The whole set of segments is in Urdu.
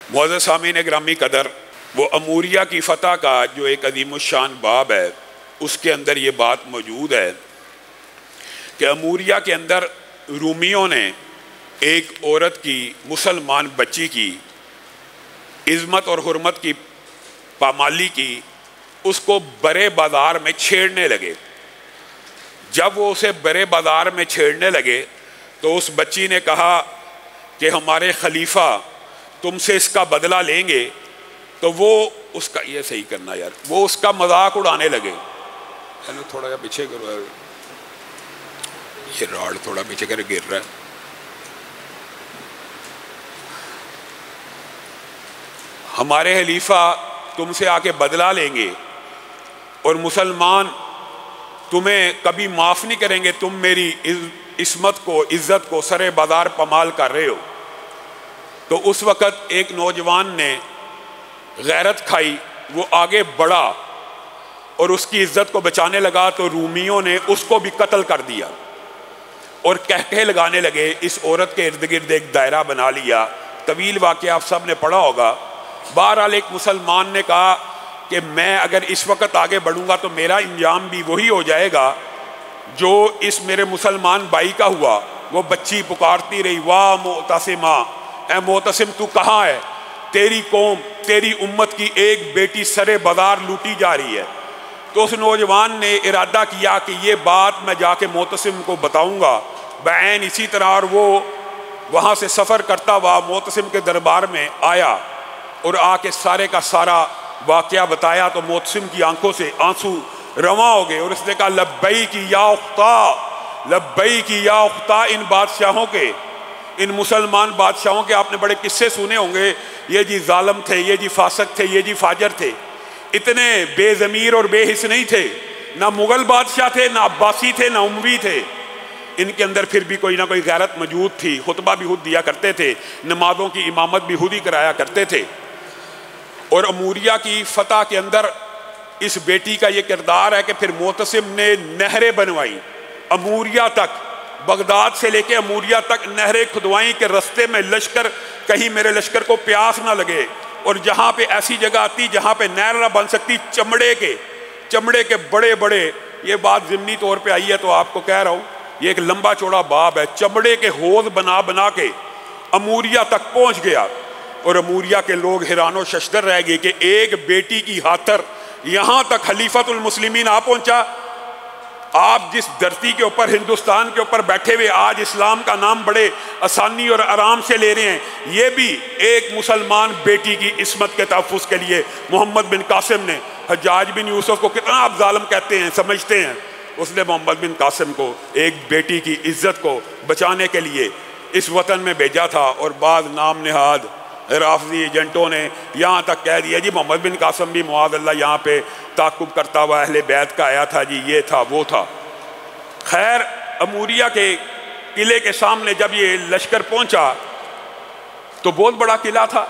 معزز سامعین گرامی قدر، وہ اموریہ کی فتح کا جو ایک عظیم الشان باب ہے، اس کے اندر یہ بات موجود ہے کہ اموریہ کے اندر رومیوں نے ایک عورت کی، مسلمان بچی کی عظمت اور حرمت کی پامالی کی، اس کو برے بازار میں چھیڑنے لگے۔ جب وہ اسے برے بازار میں چھیڑنے لگے تو اس بچی نے کہا کہ ہمارے خلیفہ تم سے اس کا بدلہ لیں گے، تو وہ اس کا، یہ صحیح کرنا یار، وہ اس کا مذاق اڑانے لگے۔ تھوڑا سا پیچھے کرو، یہ راڈ تھوڑا پیچھے کر گر رہا ہے۔ ہمارے خلیفہ تم سے آ کے بدلہ لیں گے اور مسلمان تمہیں کبھی معاف نہیں کریں گے، تم میری عصمت کو، عزت کو سرے بازار پامال کر رہے ہو۔ تو اس وقت ایک نوجوان نے غیرت کھائی، وہ آگے بڑھا اور اس کی عزت کو بچانے لگا، تو رومیوں نے اس کو بھی قتل کر دیا اور کہکہے لگانے لگے۔ اس عورت کے ارد گرد ایک دائرہ بنا لیا۔ طویل واقعہ آپ سب نے پڑھا ہوگا۔ بہرحال ایک مسلمان نے کہا کہ میں اگر اس وقت آگے بڑھوں گا تو میرا انجام بھی وہی ہو جائے گا جو اس میرے مسلمان بھائی کا ہوا۔ وہ بچی پکارتی رہی، واہ معتصمہ، اے معتصم تو کہاں ہے؟ تیری قوم، تیری امت کی ایک بیٹی سرے بازار لوٹی جا رہی ہے۔ تو اس نوجوان نے ارادہ کیا کہ یہ بات میں جا کے معتصم کو بتاؤں گا بعین اسی طرح، اور وہ وہاں سے سفر کرتا ہوا معتصم کے دربار میں آیا اور آ کے سارے کا سارا واقعہ بتایا۔ تو معتصم کی آنکھوں سے آنسو رواں ہو گئے اور اس نے کہا لبیک یا اختا، لبیک یا اختا۔ ان بادشاہوں کے، ان مسلمان بادشاہوں کے آپ نے بڑے قصے سنے ہوں گے، یہ جی ظالم تھے، یہ جی فاسق تھے، یہ جی فاجر تھے۔ اتنے بے ضمیر اور بے حس نہیں تھے، نہ مغل بادشاہ تھے، نہ عباسی تھے، نہ اموی تھے۔ ان کے اندر پھر بھی کوئی نہ کوئی غیرت موجود تھی، خطبہ بھی خود دیا کرتے تھے، نمازوں کی امامت بھی خود ہی کرایا کرتے تھے۔ اور اموریہ کی فتح کے اندر اس بیٹی کا یہ کردار ہے کہ پھر معتصم نے نہریں بنوائی اموریہ تک، بغداد سے لے کے اموریہ تک نہریں کھدوائیں کہ رستے میں لشکر، کہیں میرے لشکر کو پیاس نہ لگے، اور جہاں پہ ایسی جگہ آتی جہاں پہ نہر نہ بن سکتی، چمڑے کے بڑے بڑے، یہ بات ضمنی طور پہ آئی ہے تو آپ کو کہہ رہا ہوں، یہ ایک لمبا چوڑا باب ہے، چمڑے کے حوض بنا بنا کے اموریہ تک پہنچ گیا۔ اور اموریہ کے لوگ حیران و ششدر رہ گئے کہ ایک بیٹی کی خاطر یہاں تک خلیفۃ المسلمین آ پہنچا۔ آپ جس دھرتی کے اوپر، ہندوستان کے اوپر بیٹھے ہوئے آج اسلام کا نام بڑے آسانی اور آرام سے لے رہے ہیں، یہ بھی ایک مسلمان بیٹی کی عصمت کے تحفظ کے لیے محمد بن قاسم نے، حجاج بن یوسف کو کتنا آپ ظالم کہتے ہیں سمجھتے ہیں، اس نے محمد بن قاسم کو ایک بیٹی کی عزت کو بچانے کے لیے اس وطن میں بھیجا تھا۔ اور بعض نام نہاد رافضی ایجنٹوں نے یہاں تک کہہ دیا جی محمد بن قاسم بھی معاذ اللہ یہاں پہ تعاقب کرتا ہوا اہل بیت کا آیا تھا، جی یہ تھا وہ تھا۔ خیر، اموریہ کے قلعے کے سامنے جب یہ لشکر پہنچا تو بہت بڑا قلعہ تھا،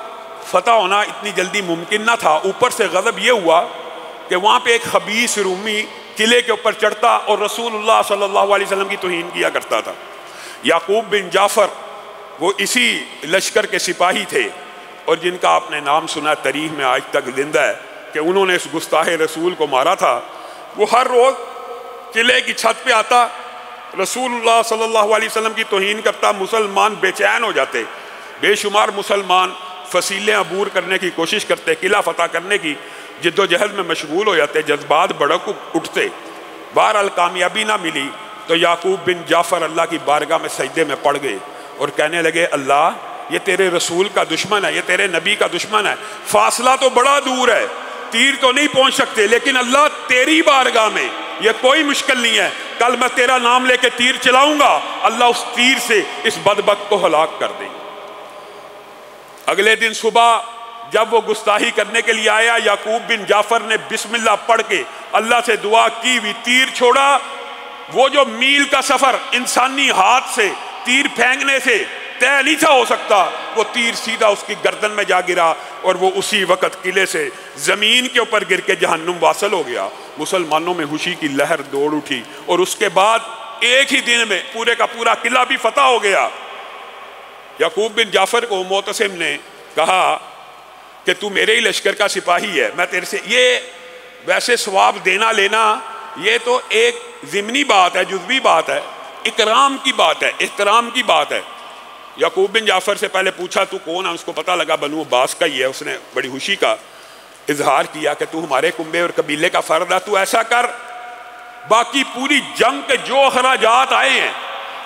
فتح ہونا اتنی جلدی ممکن نہ تھا۔ اوپر سے غضب یہ ہوا کہ وہاں پہ ایک خبیث رومی قلعے کے اوپر چڑھتا اور رسول اللہ صلی اللہ علیہ وسلم کی توہین کیا کرتا تھا۔ یعقوب بن جعفر وہ اسی لشکر کے سپاہی تھے اور جن کا آپ نے نام سنا تاریخ میں آج تک زندہ ہے کہ انہوں نے اس گستاخ رسول کو مارا تھا۔ وہ ہر روز قلعے کی چھت پہ آتا، رسول اللہ صلی اللہ علیہ وسلم کی توہین کرتا، مسلمان بے چین ہو جاتے، بے شمار مسلمان فصیلیں عبور کرنے کی کوشش کرتے، قلعہ فتح کرنے کی جد و جہد میں مشغول ہو جاتے، جذبات بڑک اٹھتے۔ بہرحال کامیابی نہ ملی تو یعقوب بن جعفر اللہ کی بارگاہ میں سجدے میں پڑ گئے اور کہنے لگے اللہ یہ تیرے رسول کا دشمن ہے، یہ تیرے نبی کا دشمن ہے، فاصلہ تو بڑا دور ہے، تیر تو نہیں پہنچ سکتے، لیکن اللہ تیری بارگاہ میں یہ کوئی مشکل نہیں ہے، کل میں تیرا نام لے کے تیر چلاؤں گا، اللہ اس تیر سے اس بدبخت کو ہلاک کر دیں۔ اگلے دن صبح جب وہ گستاخی کرنے کے لیے آیا، یعقوب بن جعفر نے بسم اللہ پڑھ کے اللہ سے دعا کی ہوئی تیر چھوڑا۔ وہ جو میل کا سفر انسانی ہاتھ سے تیر پھینکنے سے طے نہیں تھا ہو سکتا، وہ تیر سیدھا اس کی گردن میں جا گرا اور وہ اسی وقت قلعے سے زمین کے اوپر گر کے جہنم واصل ہو گیا۔ مسلمانوں میں خوشی کی لہر دوڑ اٹھی اور اس کے بعد ایک ہی دن میں پورے کا پورا قلعہ بھی فتح ہو گیا۔ یعقوب بن جعفر کو معتصم نے کہا کہ تو میرے ہی لشکر کا سپاہی ہے، میں تیرے سے یہ ویسے ثواب دینا لینا یہ تو ایک ضمنی بات ہے، جزوی بات ہے، اکرام کی بات ہے، احترام کی بات ہے۔ یعقوب بن جعفر سے پہلے پوچھا تو کون ہے، اس کو پتہ لگا بنو عباس کا ہی ہے، اس نے بڑی خوشی کا اظہار کیا کہ تو ہمارے کنبے اور قبیلے کا فرد ہے، تو ایسا کر باقی پوری جنگ کے جو اخراجات آئے ہیں،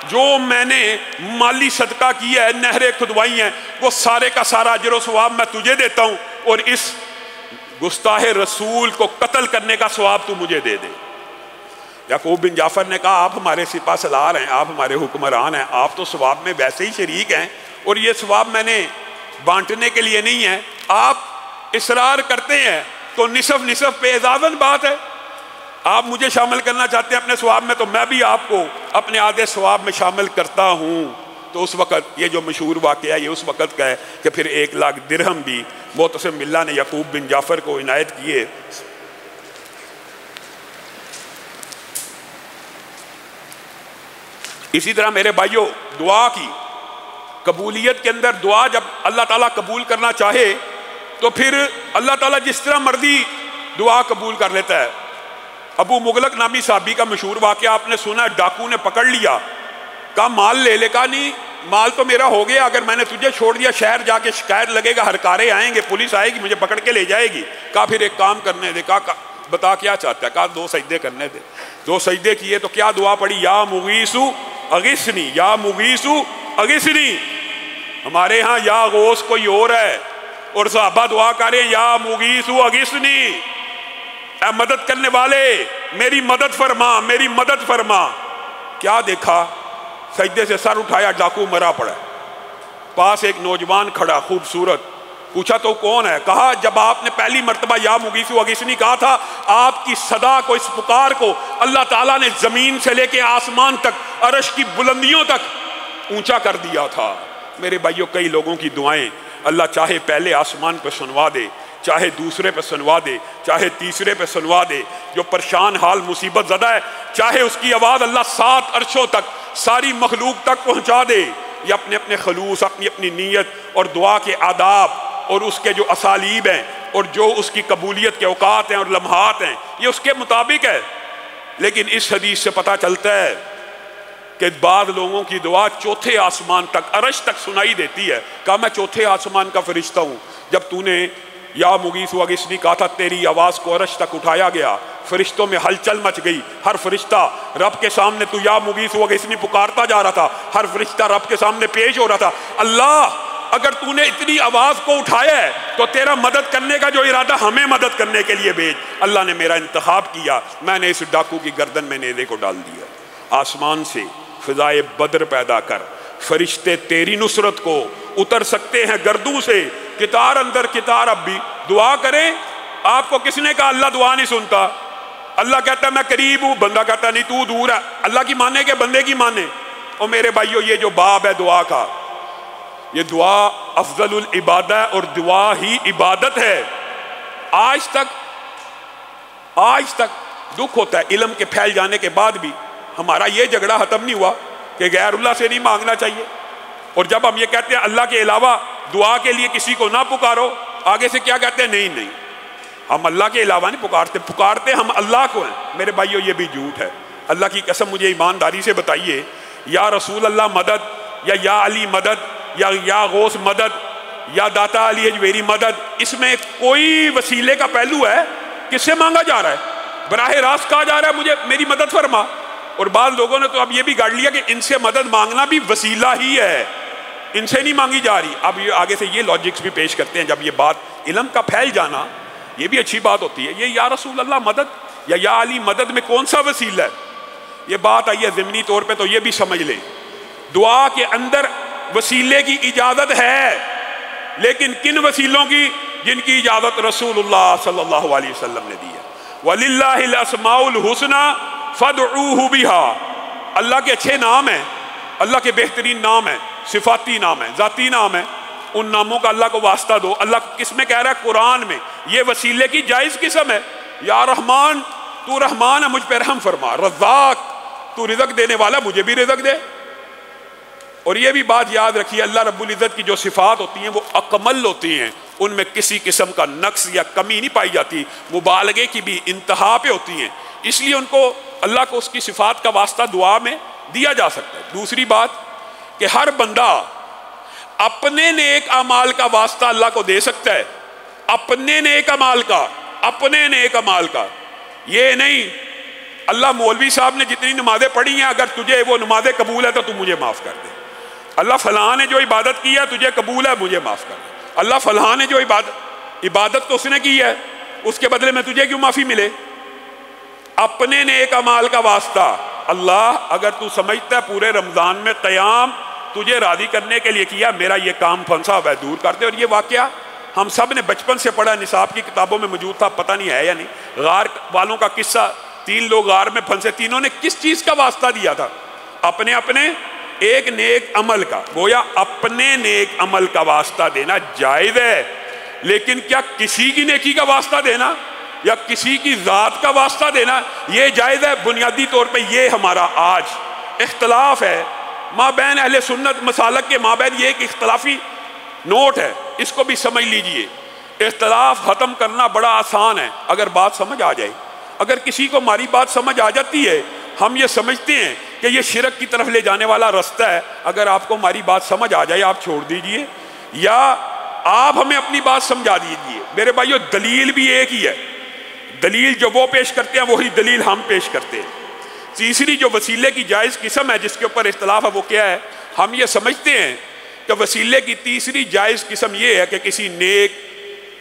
جو میں نے مالی صدقہ کیا ہے، نہریں کھدوائی ہیں، وہ سارے کا سارا اجر و ثواب میں تجھے دیتا ہوں، اور اس گستاخ رسول کو قتل کرنے کا ثواب تو مجھے دے دے۔ یعقوب بن جعفر نے کہا آپ ہمارے سپہ سالار ہیں، آپ ہمارے حکمران ہیں، آپ تو ثواب میں ویسے ہی شریک ہیں، اور یہ ثواب میں نے بانٹنے کے لیے نہیں ہے، آپ اصرار کرتے ہیں تو نصف نصف پہ اضافن بات ہے، آپ مجھے شامل کرنا چاہتے ہیں اپنے ثواب میں، تو میں بھی آپ کو اپنے آدھے ثواب میں شامل کرتا ہوں۔ تو اس وقت یہ جو مشہور واقعہ ہے یہ اس وقت کا ہے کہ پھر 1,00,000 درہم بھی معتصم باللہ نے یعقوب بن جعفر کو عنایت کیے۔ اسی طرح میرے بھائیوں دعا کی قبولیت کے اندر دعا جب اللہ تعالیٰ قبول کرنا چاہے تو پھر اللہ تعالیٰ جس طرح مرضی دعا قبول کر لیتا ہے۔ ابو مغلق نامی صحابی کا مشہور واقعہ آپ نے سنا، ڈاکو نے پکڑ لیا، کہا مال لے لے، کہا نہیں مال تو میرا ہو گیا، اگر میں نے تجھے چھوڑ دیا شہر جا کے شکایت لگے گا، ہرکارے آئیں گے، پولیس آئے گی، مجھے پکڑ کے لے جائے گی۔ کہا پھر ایک کام کرنے دے، کہا بتا کیا چاہتا ہے، کہا 2 سجدے کرنے دے۔ 2 سجدے کیے تو کیا دعا پڑھی، یا مغیثو اغثنی، یا مغیثو اغثنی۔ ہمارے ہاں یا غوث کوئی اور ہے، اور صحابہ دعا کریں یا مغیثو اغثنی، اے مدد کرنے والے میری مدد فرما، میری مدد فرما۔ کیا دیکھا، سجدے سے سر اٹھایا، ڈاکو مرا پڑا، پاس ایک نوجوان کھڑا خوبصورت، پوچھا تو کون ہے، کہا جب آپ نے پہلی مرتبہ یا مغیثو اغثنی کہا تھا، آپ کی صدا کو، اس پکار کو اللہ تعالیٰ نے زمین سے لے کے آسمان تک، عرش کی بلندیوں تک اونچا کر دیا تھا۔ میرے بھائیوں کئی لوگوں کی دعائیں اللہ چاہے پہلے آسمان پہ سنوا دے، چاہے دوسرے پہ سنوا دے، چاہے تیسرے پہ سنوا دے، جو پریشان حال مصیبت زدہ ہے چاہے اس کی آواز اللہ 7 عرشوں تک ساری مخلوق تک پہنچا دے۔ یہ اپنے اپنے خلوص، اپنی اپنی نیت اور دعا کے آداب اور اس کے جو اسالیب ہیں اور جو اس کی قبولیت کے اوقات ہیں اور لمحات ہیں یہ اس کے مطابق ہے۔ لیکن اس حدیث سے پتہ چلتا ہے کہ بعض لوگوں کی دعا 4تھے آسمان تک، عرش تک سنائی دیتی ہے۔ کہا میں 4تھے آسمان کا فرشتہ ہوں، جب تو نے یا مغیثو اغثنی کہا تھا تیری آواز کو عرش تک اٹھایا گیا، فرشتوں میں ہلچل مچ گئی، ہر فرشتہ رب کے سامنے تو یا مغیثو اغثنی پکارتا جا رہا تھا، ہر فرشتہ رب کے سامنے پیش ہو رہا تھا، اللہ اگر تو نے اتنی آواز کو اٹھایا ہے تو تیرا مدد کرنے کا جو ارادہ ہمیں مدد کرنے کے لیے بھیج۔ اللہ نے میرا انتخاب کیا، میں نے اس ڈاکو کی گردن میں نیزے کو ڈال دیا۔ آسمان سے فضائے بدر پیدا کر، فرشتے تیری نصرت کو اتر سکتے ہیں گردوں سے، کتار اندر کتار۔ اب بھی دعا کریں، آپ کو کس نے کہا اللہ دعا نہیں سنتا؟ اللہ کہتا ہے میں قریب ہوں، بندہ کہتا نہیں تو دور ہے۔ اللہ کی مانے کہ بندے کی مانے؟ اور میرے بھائیو یہ جو باب ہے دعا کا، یہ دعا افضل العبادہ ہے اور دعا ہی عبادت ہے۔ آج تک دکھ ہوتا ہے علم کے پھیل جانے کے بعد بھی ہمارا یہ جھگڑا ختم نہیں ہوا کہ غیر اللہ سے نہیں مانگنا چاہیے، اور جب ہم یہ کہتے ہیں اللہ کے علاوہ دعا کے لیے کسی کو نہ پکارو، آگے سے کیا کہتے ہیں؟ نہیں ہم اللہ کے علاوہ نہیں پکارتے ہم اللہ کو ہیں۔ میرے بھائیو یہ بھی جھوٹ ہے، اللہ کی قسم مجھے ایمانداری سے بتائیے، یا رسول اللہ مدد، یا علی مدد، یا غوث مدد، یا داتا علی اجویری مدد، اس میں کوئی وسیلے کا پہلو ہے؟ کس سے مانگا جا رہا ہے؟ براہ راست کہا جا رہا ہے مجھے میری مدد فرما، اور بعض لوگوں نے تو اب یہ بھی گاڑ لیا کہ ان سے مدد مانگنا بھی وسیلہ ہی ہے، ان سے نہیں مانگی جا رہی۔ اب یہ آگے سے یہ لاجکس بھی پیش کرتے ہیں، جب یہ بات علم کا پھیل جانا یہ بھی اچھی بات ہوتی ہے، یہ یا رسول اللہ مدد یا علی مدد میں کون سا وسیلہ ہے؟ یہ بات آئی ہے ضمنی طور پہ تو یہ بھی سمجھ لیں، دعا کے اندر وسیلے کی اجازت ہے، لیکن کن وسیلوں کی؟ جن کی اجازت رسول اللہ صلی اللہ علیہ وسلم نے دی ہے۔ وَلِلَّهِ الْأَسْمَاءُ الْحُسْنَى فَادْعُوهُ بِهَا، اللہ کے اچھے نام ہیں، اللہ کے بہترین نام ہیں، صفاتی نام ہیں، ذاتی نام ہیں، ان ناموں کا اللہ کو واسطہ دو۔ اللہ کس میں کہہ رہا ہے؟ قرآن میں۔ یہ وسیلے کی جائز قسم ہے، یا رحمان تو رحمان ہے مجھ پہ رحم فرما، رزاق تو رزق دینے والا مجھے بھی رزق دے۔ اور یہ بھی بات یاد رکھیے اللہ رب العزت کی جو صفات ہوتی ہیں وہ اکمل ہوتی ہیں، ان میں کسی قسم کا نقص یا کمی نہیں پائی جاتی، مبالغے کی بھی انتہا پہ ہوتی ہیں، اس لیے ان کو اللہ کو اس کی صفات کا واسطہ دعا میں دیا جا سکتا ہے۔ دوسری بات کہ ہر بندہ اپنے نیک اعمال کا واسطہ اللہ کو دے سکتا ہے، اپنے نیک اعمال کا، اپنے نیک اعمال کا، یہ نہیں اللہ مولوی صاحب نے جتنی نمازیں پڑھی ہیں اگر تجھے وہ نمازیں قبول ہے تو تو مجھے معاف کر دے، اللہ فلاں نے جو عبادت کی ہے تجھے قبول ہے مجھے معاف کر دے، اللہ فلاں نے جو عبادت تو اس نے کی ہے اس کے بدلے میں تجھے کیوں معافی ملے؟ اپنے نیک اعمال کا واسطہ اللہ اگر تو سمجھتا ہے پورے رمضان میں قیام تجھے راضی کرنے کے لیے کیا، میرا یہ کام پھنسا ہوا ہے دور کر دے۔ اور یہ واقعہ ہم سب نے بچپن سے پڑھا، نصاب کی کتابوں میں موجود تھا، پتہ نہیں ہے یا نہیں، غار والوں کا قصہ، 3 لوگ غار میں پھنسے، تینوں نے کس چیز کا واسطہ دیا تھا؟ اپنے ایک نیک عمل کا۔ گویا اپنے نیک عمل کا واسطہ دینا جائز ہے، لیکن کیا کسی کی نیکی کا واسطہ دینا یا کسی کی ذات کا واسطہ دینا یہ جائز ہے؟ بنیادی طور پہ یہ ہمارا آج اختلاف ہے مابین اہل سنت مسالک کے مابین، یہ ایک اختلافی نوٹ ہے، اس کو بھی سمجھ لیجئے۔ اختلاف ختم کرنا بڑا آسان ہے اگر بات سمجھ آ جائے۔ اگر کسی کو ہماری بات سمجھ آ جاتی ہے، ہم یہ سمجھتے ہیں کہ یہ شرک کی طرف لے جانے والا رستہ ہے، اگر آپ کو ہماری بات سمجھ آ جائے آپ چھوڑ دیجئے یا آپ ہمیں اپنی بات سمجھا دیجئے۔ میرے بھائیو دلیل بھی ایک ہی ہے، دلیل جو وہ پیش کرتے ہیں وہی دلیل ہم پیش کرتے ہیں۔ تیسری جو وسیلے کی جائز قسم ہے جس کے اوپر اختلاف ہے وہ کیا ہے؟ ہم یہ سمجھتے ہیں کہ وسیلے کی تیسری جائز قسم یہ ہے کہ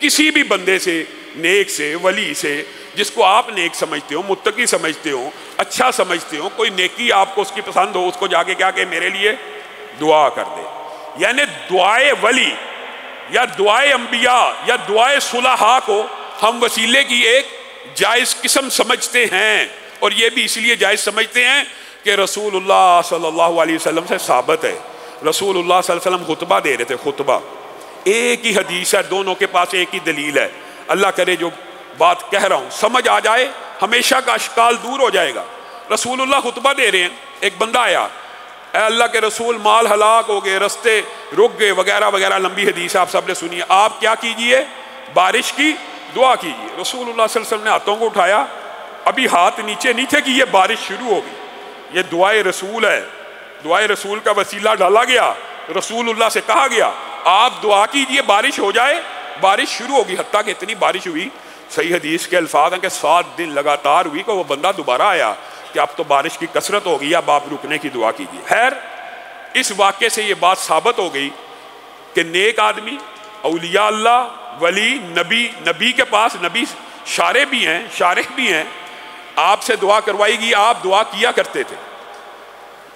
کسی بھی بندے سے، نیک سے، ولی سے، جس کو آپ نیک سمجھتے ہو، متقی سمجھتے ہو، اچھا سمجھتے ہو، کوئی نیکی آپ کو اس کی پسند ہو، اس کو جا کے کیا کہ میرے لیے دعا کر دے۔ یعنی دعائے ولی یا دعائے انبیاء یا دعائے صلحاء کو ہم وسیلے کی ایک جائز قسم سمجھتے ہیں، اور یہ بھی اس لیے جائز سمجھتے ہیں کہ رسول اللہ صلی اللہ علیہ وسلم سے ثابت ہے۔ رسول اللہ صلی اللہ علیہ وسلم خطبہ دے رہے تھے، خطبہ ایک ہی حدیث ہے، دونوں کے پاس ایک ہی دلیل ہے۔ اللہ کرے جو بات کہہ رہا ہوں سمجھ آ جائے، ہمیشہ کا اشکال دور ہو جائے گا۔ رسول اللہ خطبہ دے رہے ہیں، ایک بندہ آیا، اے اللہ کے رسول مال ہلاک ہو گئے، رستے رک گئے وغیرہ وغیرہ، لمبی حدیث آپ سب نے سنی ہے، آپ کیا کیجئے؟ بارش کی دعا کیجئے۔ رسول اللہ صلی اللہ علیہ وسلم نے ہاتھوں کو اٹھایا، ابھی ہاتھ نیچے نہیں تھے کہ یہ بارش شروع ہو گئی، یہ دعائے رسول ہے، دعائے رسول کا وسیلہ ڈالا گیا، رسول اللہ سے کہا گیا آپ دعا کیجئے بارش ہو جائے، بارش شروع ہوگی، حتیٰ کہ اتنی بارش ہوئی، صحیح حدیث کے الفاظ ہیں کہ 7 دن لگاتار ہوئی کہ وہ بندہ دوبارہ آیا کہ اب تو بارش کی کثرت ہوگی، اب آپ رکنے کی دعا کیجئے۔ خیر اس واقعے سے یہ بات ثابت ہو گئی کہ نیک آدمی، اولیاء اللہ، ولی، نبی کے پاس نبی شارح بھی ہیں، آپ سے دعا کروائی گی، آپ دعا کیا کرتے تھے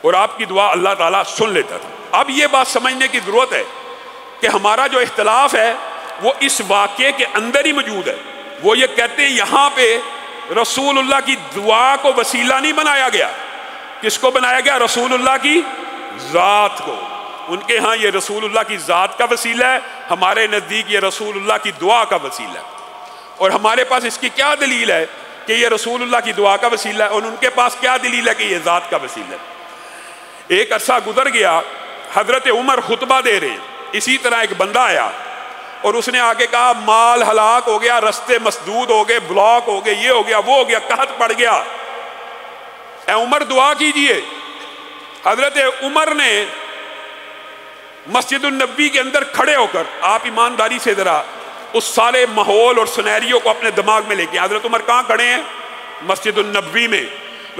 اور آپ کی دعا اللہ تعالیٰ سن لیتا تھا۔ اب یہ بات سمجھنے کی ضرورت ہے کہ ہمارا جو اختلاف ہے وہ اس واقعے کے اندر ہی موجود ہے۔ وہ یہ کہتے ہیں یہاں پہ رسول اللہ کی دعا کو وسیلہ نہیں بنایا گیا، کس کو بنایا گیا؟ رسول اللہ کی ذات کو۔ ان کے ہاں یہ رسول اللہ کی ذات کا وسیلہ ہے، ہمارے نزدیک یہ رسول اللہ کی دعا کا وسیلہ ہے، اور ہمارے پاس اس کی کیا دلیل ہے کہ یہ رسول اللہ کی دعا کا وسیلہ ہے، اور ان کے پاس کیا دلیل ہے کہ یہ ذات کا وسیلہ ہے۔ ایک عرصہ گزر گیا، حضرت عمر خطبہ دے رہے ہیں، اسی طرح ایک بندہ آیا اور اس نے آگے کہا مال ہلاک ہو گیا، رستے مسدود ہو گئے، بلاک ہو گئے، یہ ہو گیا، وہ ہو گیا، قحط پڑ گیا، اے عمر دعا کیجئے۔ حضرت عمر نے مسجد النبی کے اندر کھڑے ہو کر، آپ ایمانداری سے ذرا اس سارے ماحول اور سنیریو کو اپنے دماغ میں لے کے، حضرت عمر کہاں کھڑے ہیں؟ مسجد النبی میں۔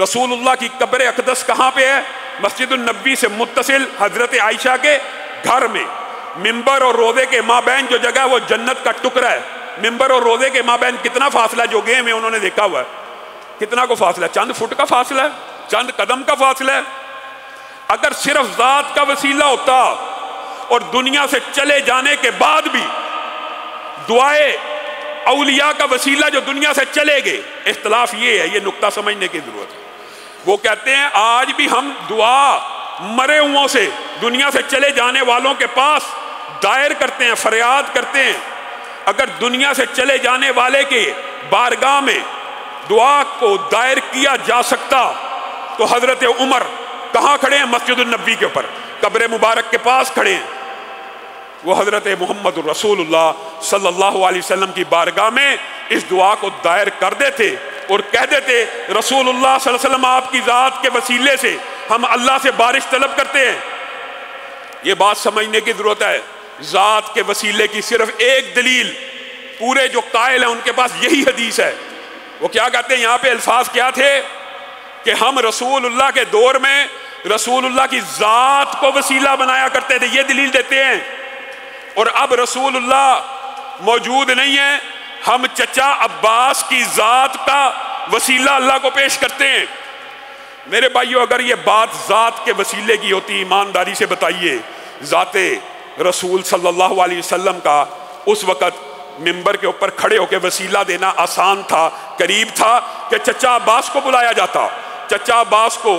رسول اللہ کی قبر اقدس کہاں پہ ہے؟ مسجد النبی سے متصل حضرت عائشہ کے گھر میں۔ ممبر اور روضے کے مابین جو جگہ ہے وہ جنت کا ٹکڑا ہے۔ ممبر اور روضے کے مابین کتنا فاصلہ؟ جو گئے میں انہوں نے دیکھا ہوا ہے، کتنا کو فاصلہ؟ چند فٹ کا فاصلہ ہے، چند قدم کا فاصلہ ہے۔ اگر صرف ذات کا وسیلہ ہوتا اور دنیا سے چلے جانے کے بعد بھی دعائے اولیاء کا وسیلہ جو دنیا سے چلے گئے، اختلاف یہ ہے، یہ نقطہ سمجھنے کی ضرورت ہے۔ وہ کہتے ہیں آج بھی ہم دعا مرے ہوں سے، دنیا سے چلے جانے والوں کے پاس دائر کرتے ہیں، فریاد کرتے ہیں۔ اگر دنیا سے چلے جانے والے کے بارگاہ میں دعا کو دائر کیا جا سکتا تو حضرت عمر کہاں کھڑے ہیں؟ مسجد النبی کے اوپر، قبر مبارک کے پاس کھڑے ہیں۔ وہ حضرت محمد رسول اللہ صلی اللہ علیہ وسلم کی بارگاہ میں اس دعا کو دائر کر دیتے اور کہہ دیتے رسول اللہ صلی اللہ علیہ وسلم آپ کی ذات کے وسیلے سے ہم اللہ سے بارش طلب کرتے ہیں۔ یہ بات سمجھنے کی ضرورت ہے، ذات کے وسیلے کی صرف ایک دلیل پورے جو قائل ہیں ان کے پاس یہی حدیث ہے۔ وہ کیا کہتے ہیں یہاں پہ الفاظ کیا تھے کہ ہم رسول اللہ کے دور میں رسول اللہ کی ذات کو وسیلہ بنایا کرتے تھے، یہ دلیل دیتے ہیں، اور اب رسول اللہ موجود نہیں ہے، ہم چچا عباس کی ذات کا وسیلہ اللہ کو پیش کرتے ہیں۔ میرے بھائیو اگر یہ بات ذات کے وسیلے کی ہوتی ایمانداری سے بتائیے، ذات رسول صلی اللہ علیہ وسلم کا اس وقت ممبر کے اوپر کھڑے ہو کے وسیلہ دینا آسان تھا، قریب تھا کہ چچا عباس کو بلایا جاتا۔ چچا عباس کو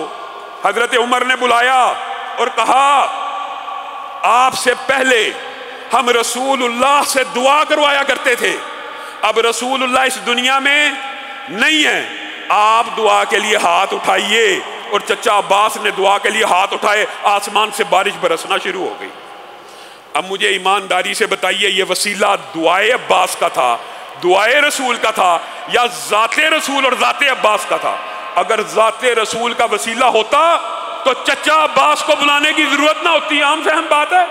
حضرت عمر نے بلایا اور کہا آپ سے پہلے ہم رسول اللہ سے دعا کروایا کرتے تھے، اب رسول اللہ اس دنیا میں نہیں ہے، آپ دعا کے لیے ہاتھ اٹھائیے۔ اور چچا عباس نے دعا کے لیے ہاتھ اٹھائے، آسمان سے بارش برسنا شروع ہو گئی۔ اب مجھے ایمانداری سے بتائیے یہ وسیلہ دعائے عباس کا تھا، دعائے رسول کا تھا، یا ذات رسول اور ذات عباس کا تھا؟ اگر ذات رسول کا وسیلہ ہوتا تو چچا عباس کو بلانے کی ضرورت نہ ہوتی، عام فہم بات ہے،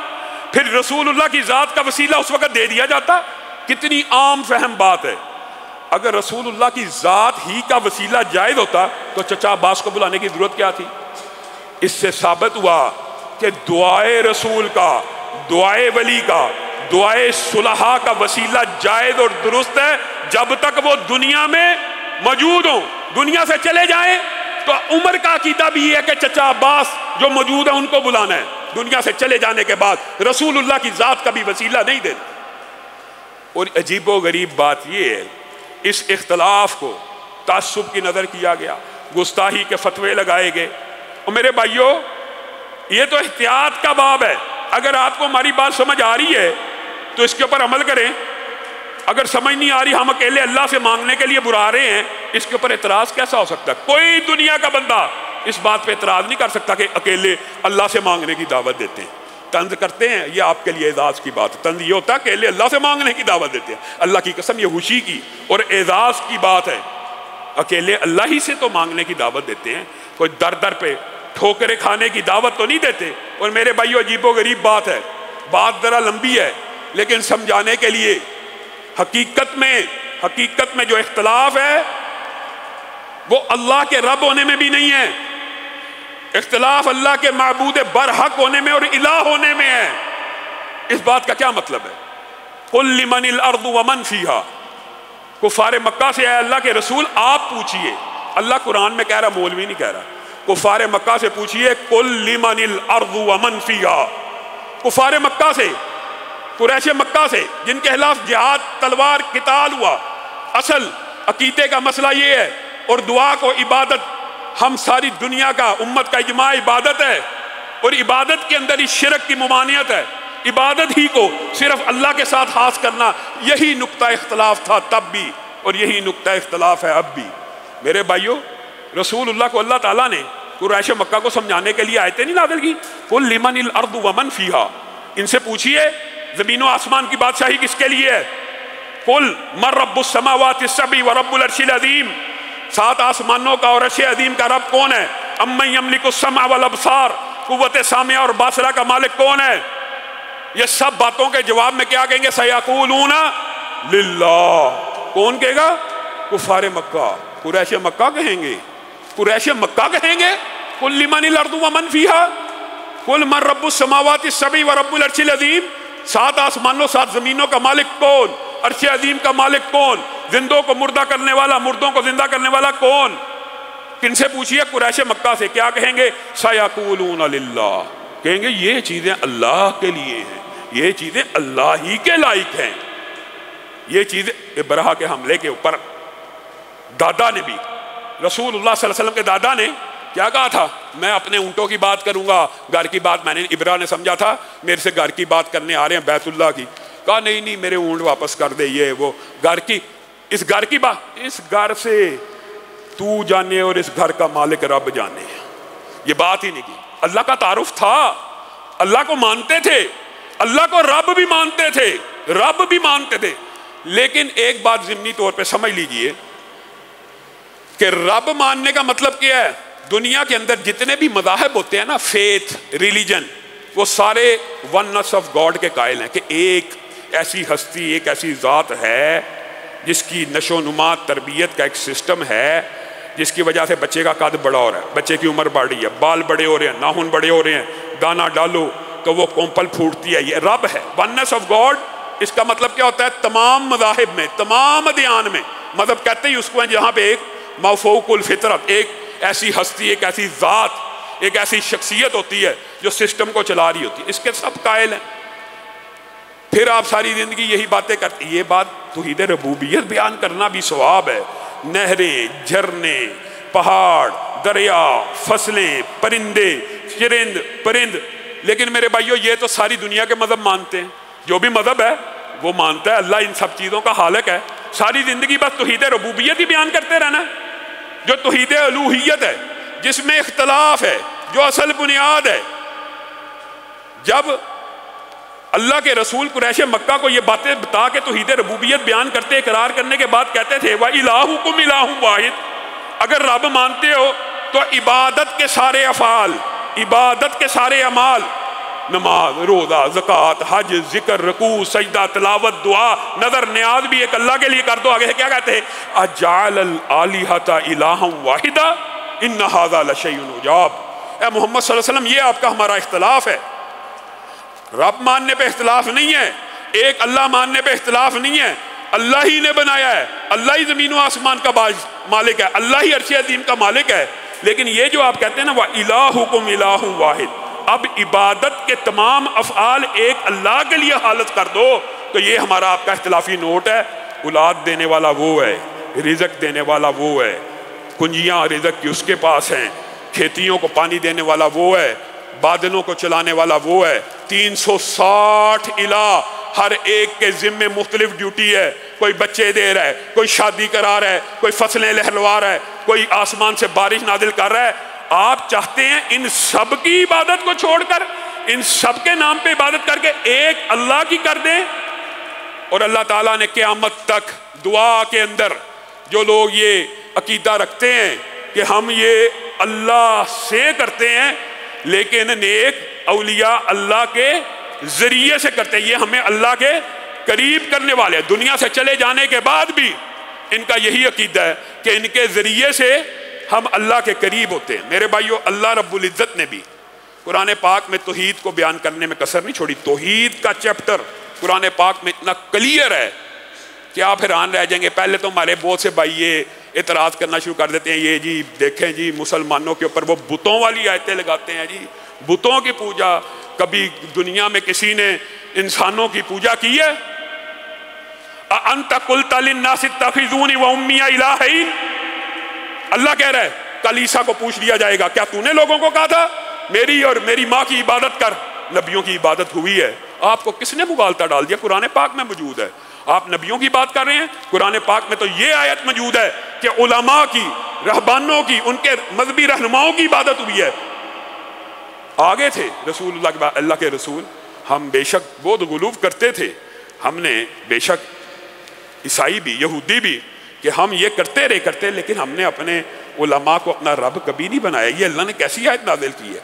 پھر رسول اللہ کی ذات کا وسیلہ اس وقت دے دیا جاتا۔ کتنی عام فہم بات ہے، اگر رسول اللہ کی ذات ہی کا وسیلہ جائز ہوتا تو چچا عباس کو بلانے کی ضرورت کیا تھی؟ اس سے ثابت ہوا کہ دعائے رسول کا، دعائے ولی کا، دعائے صلحاء کا وسیلہ جائز اور درست ہے جب تک وہ دنیا میں موجود ہوں۔ دنیا سے چلے جائیں تو عمر کا عقیدہ بھی یہ ہے کہ چچا عباس جو موجود ہیں ان کو بلانا ہے، دنیا سے چلے جانے کے بعد رسول اللہ کی ذات کا بھی وسیلہ نہیں دینا۔ اور عجیب و غریب بات یہ ہے اس اختلاف کو تعصب کی نظر کیا گیا، گستاخی کے فتوے لگائے گئے۔ اور میرے بھائیوں یہ تو احتیاط کا باب ہے، اگر آپ کو ہماری بات سمجھ آ رہی ہے تو اس کے اوپر عمل کریں، اگر سمجھ نہیں آ رہی ہم اکیلے اللہ سے مانگنے کے لیے برا رہے ہیں، اس کے اوپر اعتراض کیسا ہو سکتا ہے؟ کوئی دنیا کا بندہ اس بات پہ اعتراض نہیں کر سکتا کہ اکیلے اللہ سے مانگنے کی دعوت دیتے ہیں، طنز کرتے ہیں، یہ آپ کے لیے اعزاز کی بات ہے۔ طنز یہ ہوتا ہے کہ اکیلے اللہ سے مانگنے کی دعوت دیتے ہیں، اللہ کی قسم یہ خوشی کی اور اعزاز کی بات ہے، اکیلے اللہ ہی سے تو مانگنے کی دعوت دیتے ہیں، کوئی در در پہ ٹھوکریں کھانے کی دعوت تو نہیں دیتے۔ اور میرے بھائیو عجیب و غریب بات ہے، بات ذرا لمبی ہے لیکن سمجھانے کے لیے حقیقت میں جو اختلاف ہے وہ اللہ کے رب ہونے میں بھی نہیں ہے، اختلاف اللہ کے معبود برحق ہونے میں اور الہ ہونے میں ہے۔ اس بات کا کیا مطلب ہے؟ قل لمن الارض ومن فیہا، کفار مکہ سے اے اللہ کے رسول آپ پوچھئے، اللہ قرآن میں کہہ رہا، مولوی نہیں کہہ رہا، کفار مکہ سے پوچھئے قل لمن الارض ومن فیہا، کفار مکہ سے، قریش مکہ سے جن کے خلاف جہاد تلوار قتال ہوا۔ اصل عقیدے کا مسئلہ یہ ہے، اور دعا کو عبادت ہم ساری دنیا کا امت کا اجماع عبادت ہے، اور عبادت کے اندر ہی شرک کی ممانعت ہے، عبادت ہی کو صرف اللہ کے ساتھ خاص کرنا، یہی نقطہ اختلاف تھا تب بھی اور یہی نقطہ اختلاف ہے اب بھی۔ میرے بھائیو رسول اللہ کو اللہ تعالیٰ نے قریش مکہ کو سمجھانے کے لیے آیتیں نہیں نازل کی، قل لمن الارض ومن فیہا، ان سے پوچھئے زمین و آسمان کی بادشاہی کس کے لیے ہے؟ قل من رب السماوات السبع ورب العرش العظیم، 7 آسمانوں کا اور عرش عظیم کا رب کون ہے؟ امن یملک السمع والابصار، قوت سامعہ اور باصرہ کا مالک کون ہے؟ یہ سب باتوں کے جواب میں کیا کہیں گے؟ سیقولون للہ، کون کہے گا؟ کفار مکہ، قریش مکہ کہیں گے، قریش مکہ کہیں گے قل لمن الارض ومن فیہا، قل من رب السماوات السبع ورب العرش العظیم، 7 آسمانوں 7 زمینوں کا مالک کون؟ عرش عظیم کا مالک کون؟ زندوں کو مردہ کرنے والا، مردوں کو زندہ کرنے والا کون؟ کن سے پوچھئے؟ قریش مکہ سے۔ کیا کہیں گے؟ سیقولون للہ، کہیں گے یہ چیزیں اللہ کے لیے ہیں، یہ چیزیں اللہ ہی کے لائق ہیں۔ یہ چیزیں ابرہہ کے حملے کے اوپر دادا نے بھی، رسول اللہ صلی اللہ علیہ وسلم کے دادا نے کیا کہا تھا؟ میں اپنے اونٹوں کی بات کروں گا، گھر کی بات میں نے، ابرہ نے سمجھا تھا میرے سے گھر کی بات کرنے آ رہے ہیں بیت اللہ کی، کہا نہیں میرے اونٹ واپس کر دے، یہ وہ گھر کی، اس گھر کی بات، اس گھر سے تو جانے اور اس گھر کا مالک رب جانے، یہ بات ہی نہیں کی۔ اللہ کا تعارف تھا، اللہ کو مانتے تھے، اللہ کو رب بھی مانتے تھے، رب بھی مانتے تھے، لیکن ایک بات ضمنی طور پہ سمجھ لیجئے کہ رب ماننے کا مطلب کیا ہے؟ دنیا کے اندر جتنے بھی مذاہب ہوتے ہیں نا، فیتھ، ریلیجن، وہ سارے وننس آف گاڈ کے قائل ہیں کہ ایک ایسی ہستی، ایک ایسی ذات ہے جس کی نشو و نما، تربیت کا ایک سسٹم ہے، جس کی وجہ سے بچے کا قد بڑا ہو رہا ہے، بچے کی عمر بڑھ رہی ہے، بال بڑے ہو رہے ہیں، ناخن بڑے ہو رہے ہیں، دانا ڈالو تو وہ کومپل پھوٹتی ہے، یہ رب ہے۔ وننس آف گاڈ، اس کا مطلب کیا ہوتا ہے؟ تمام مذاہب میں، تمام ادیان میں مذہب کہتے ہی اس کو ہیں جہاں پہ ایک مافوق الفطرت، ایک ایسی ہستی، ایک ایسی ذات، ایک ایسی شخصیت ہوتی ہے جو سسٹم کو چلا رہی ہوتی ہے، اس کے سب قائل ہیں۔ پھر آپ ساری زندگی یہی باتیں کرتے، یہ بات توحید ربوبیت بیان کرنا بھی ثواب ہے، نہریں، جھرنے، پہاڑ، دریا، فصلیں، پرندے، چرند پرند، لیکن میرے بھائیو یہ تو ساری دنیا کے مذہب مانتے ہیں، جو بھی مذہب ہے وہ مانتا ہے اللہ ان سب چیزوں کا خالق ہے، ساری زندگی بس توحید ربوبیت ہی بیان کرتے رہنا ہے۔ جو توحید الوہیت ہے، جس میں اختلاف ہے، جو اصل بنیاد ہے، جب اللہ کے رسول قریش مکہ کو یہ باتیں بتا کے توحید ربوبیت بیان کرتے، اقرار کرنے کے بعد کہتے تھے وَإِلَٰهُكُمْ إِلَٰهٌ وَاحِدٌ، اگر رب مانتے ہو تو عبادت کے سارے افعال، عبادت کے سارے اعمال، نماز، روزہ، زکوٰۃ، حج، ذکر، رکوع، سجدہ، تلاوت، دعا، نظر، نیاز بھی ایک اللہ کے لیے کر دو۔ آگے سے کیا کہتے ہیں؟ اجعل الآلہۃ الہا واحدا ان ھذا لشیء عجاب۔ اے محمد صلی اللہ علیہ وسلم، یہ آپ کا ہمارا اختلاف ہے، رب ماننے پہ اختلاف نہیں ہے، ایک اللہ ماننے پہ اختلاف نہیں ہے، اللہ ہی نے بنایا ہے، اللہ ہی زمین و آسمان کا مالک ہے، اللہ ہی عرش عظیم کا مالک ہے، لیکن یہ جو آپ کہتے ہیں نا وَإِلَٰهُكُمْ إِلَٰهٌ وَاحِدٌ، اب عبادت کے تمام افعال ایک اللہ کے لیے حالت کر دو، تو یہ ہمارا آپ کا اختلافی نوٹ ہے۔ اولاد دینے والا وہ ہے، رزق دینے والا وہ ہے، کنجیاں رزق کی اس کے پاس ہیں، کھیتیوں کو پانی دینے والا وہ ہے، بادلوں کو چلانے والا وہ ہے، 360 الہ، ہر ایک کے ذمے مختلف ڈیوٹی ہے، کوئی بچے دے رہا ہے، کوئی شادی کرا رہا ہے، کوئی فصلیں لہلوا رہا ہے، کوئی آسمان سے بارش نازل کر رہا ہے۔ آپ چاہتے ہیں ان سب کی عبادت کو چھوڑ کر، ان سب کے نام پہ عبادت کر کے ایک اللہ کی کر دیں؟ اور اللہ تعالیٰ نے قیامت تک دعا کے اندر جو لوگ یہ عقیدہ رکھتے ہیں کہ ہم یہ اللہ سے کرتے ہیں لیکن نیک اولیاء اللہ کے ذریعے سے کرتے ہیں، یہ ہمیں اللہ کے قریب کرنے والے ہیں، دنیا سے چلے جانے کے بعد بھی ان کا یہی عقیدہ ہے کہ ان کے ذریعے سے ہم اللہ کے قریب ہوتے ہیں۔ میرے بھائیو، اللہ رب العزت نے بھی قرآن پاک میں توحید کو بیان کرنے میں کسر نہیں چھوڑی۔ توحید کا چیپٹر قرآن پاک میں اتنا کلیئر ہے کہ آپ حیران رہ جائیں گے۔ پہلے تو ہمارے بہت سے بھائی یہ اعتراض کرنا شروع کر دیتے ہیں، یہ جی دیکھیں جی مسلمانوں کے اوپر وہ بتوں والی آیتیں لگاتے ہیں، جی بتوں کی پوجا، کبھی دنیا میں کسی نے انسانوں کی پوجا کی ہے؟ اَأَنْتَ قُلْتَ لِلنَّاسِ اتَّخِذُونِي وَأُمِّيَ إِلَٰهَيْنِ، اللہ کہہ رہا ہے، کل عیسیٰ کو پوچھ لیا جائے گا کیا تو نے لوگوں کو کہا تھا میری اور میری ماں کی عبادت کر؟ نبیوں کی عبادت ہوئی ہے، آپ کو کس نے مغالطہ ڈال دیا؟ قرآن پاک میں موجود ہے۔ آپ نبیوں کی بات کر رہے ہیں، قرآن پاک میں تو یہ آیت موجود ہے کہ علماء کی، رہبانوں کی، ان کے مذہبی رہنماؤں کی عبادت ہوئی ہے۔ آگے تھے رسول اللہ کے رسول، ہم بے شک بہت غلو کرتے تھے، ہم نے بے شک عیسائی بھی، یہودی بھی، کہ ہم یہ کرتے رہے کرتے، لیکن ہم نے اپنے علماء کو اپنا رب کبھی نہیں بنایا۔ یہ اللہ نے کیسی آیت نازل کی ہے؟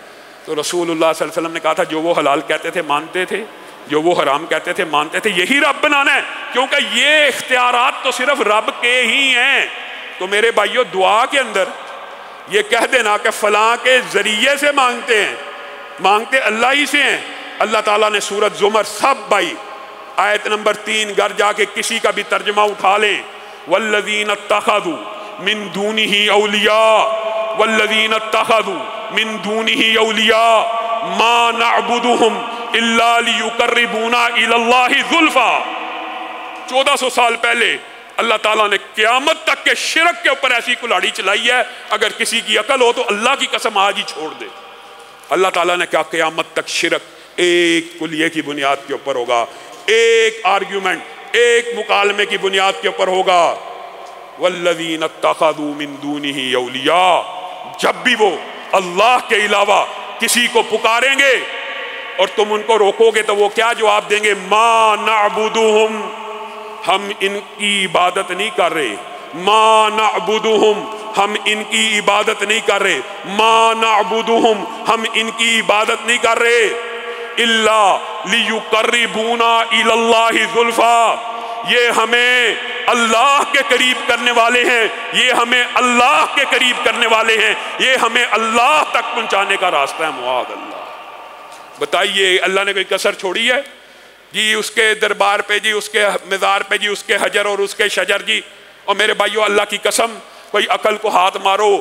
تو رسول اللہ صلی اللہ علیہ وسلم نے کہا تھا جو وہ حلال کہتے تھے مانتے تھے، جو وہ حرام کہتے تھے مانتے تھے، یہی رب بنانا ہے، کیونکہ یہ اختیارات تو صرف رب کے ہی ہیں۔ تو میرے بھائیو، دعا کے اندر یہ کہہ دینا کہ فلاں کے ذریعے سے مانگتے ہیں، مانگتے اللہ ہی سے ہیں۔ اللہ تعالیٰ نے سورۃ زمر، سب بھائی آیت نمبر 3 گھر جا کے کسی کا بھی ترجمہ اٹھا لیں، والذین اتخذوا من دونہ اولیاء، والذین اتخذوا من دونہ اولیاء ما نعبدہم الا لیقربونا الی اللہ زلفیٰ۔ 1400 سال پہلے اللہ تعالیٰ نے قیامت تک کے شرک کے اوپر ایسی کلاڑی چلائی ہے، اگر کسی کی عقل ہو تو اللہ کی قسم آج ہی چھوڑ دے۔ اللہ تعالیٰ نے کہا قیامت تک شرک ایک کلیے کی بنیاد کے اوپر ہوگا، ایک آرگیومنٹ، ایک مکالمے کی بنیاد کے اوپر ہوگا۔ والذین اتخذوا من دونہ اولیاء، جب بھی وہ اللہ کے علاوہ کسی کو پکاریں گے اور تم ان کو روکو گے تو وہ کیا جواب دیں گے؟ ما نعبدہم، ہم ان کی عبادت نہیں کر رہے، ما نعبدہم، ہم ان کی عبادت نہیں کر رہے، ما نعبدہم، ہم ان کی عبادت نہیں کر رہے، الا لیقربونا الی اللہ زلفیٰ، یہ ہمیں اللہ کے قریب کرنے والے ہیں، یہ ہمیں اللہ کے قریب کرنے والے ہیں، یہ ہمیں اللہ تک پہنچانے کا راستہ ہے۔ معاذ اللہ۔ بتائیے اللہ نے کوئی کسر چھوڑی ہے جی اس کے دربار پہ، جی اس کے مزار پہ، جی اس کے حجر اور اس کے شجر جی؟ اور میرے بھائیو اللہ کی قسم، کوئی عقل کو ہاتھ مارو،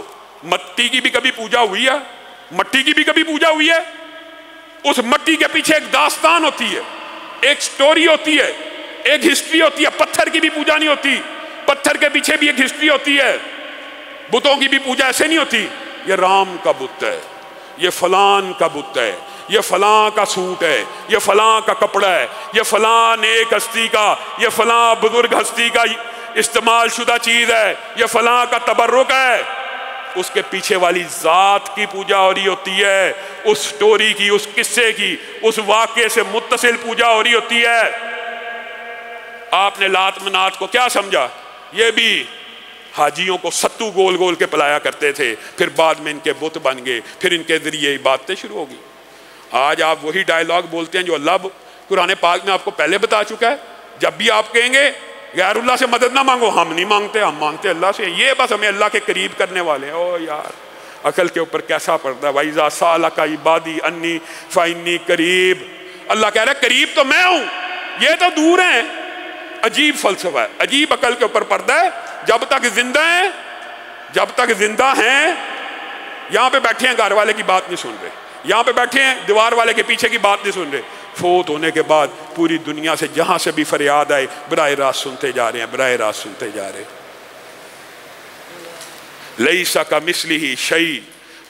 مٹی کی بھی کبھی پوجا ہوئی ہے؟ مٹی کی بھی کبھی پوجا ہوئی ہے؟ اس مٹی کے پیچھے ایک داستان ہوتی ہے، ایک سٹوری ہوتی ہے، ایک ہسٹری ہوتی ہے۔ پتھر کی بھی پوجا نہیں ہوتی، پتھر کے پیچھے بھی ایک ہسٹری ہوتی ہے۔ بتوں کی بھی پوجا ایسے نہیں ہوتی، یہ رام کا بت ہے، یہ فلان کا بت ہے، یہ فلاں کا سوٹ ہے، یہ فلاں کا کپڑا ہے، یہ فلاں نیک ہستی کا، یہ فلاں بزرگ ہستی کا استعمال شدہ چیز ہے، یہ فلاں کا تبرک ہے۔ اس کے پیچھے والی ذات کی پوجا ہو رہی ہوتی ہے، اس سٹوری کی، اس قصے کی، اس واقعے سے متصل پوجا ہو رہی ہوتی ہے۔ آپ نے لات منات کو کیا سمجھا؟ یہ بھی حاجیوں کو ستو گول گول کے پلایا کرتے تھے، پھر بعد میں ان کے بت بن گئے، پھر ان کے ذریعے عبادتیں شروع ہو گئی۔ آج آپ وہی ڈائیلاگ بولتے ہیں جو اللہ قرآن پاک میں آپ کو پہلے بتا چکا ہے۔ جب بھی آپ کہیں گے غیر اللہ سے مدد نہ مانگو، ہم نہیں مانگتے، ہم مانگتے اللہ سے، یہ بس ہمیں اللہ کے قریب کرنے والے ہیں۔ او یار عقل کے اوپر کیسا پردہ ہے۔ وَإِذَا سَأَلَكَ عِبَادِي أَنِّي فَإِنِّي قَرِيبٌ، اللہ کہہ رہا ہے قریب تو میں ہوں، یہ تو دور ہیں۔ عجیب فلسفہ ہے، عجیب عقل کے اوپر پردہ ہے۔ جب تک زندہ ہیں، جب تک زندہ ہیں، یہاں پہ بیٹھے ہیں گھر والے کی بات نہیں سن رہے، یہاں پہ بیٹھے ہیں دیوار والے کے پیچھے کی بات نہیں سن رہے، فوت ہونے کے بعد پوری دنیا سے جہاں سے بھی فریاد آئے براہ راست سنتے جا رہے ہیں، براہ راست سنتے جا رہے ہیں۔ لَيْسَ كَمِثْلِهِ شَيْءٌ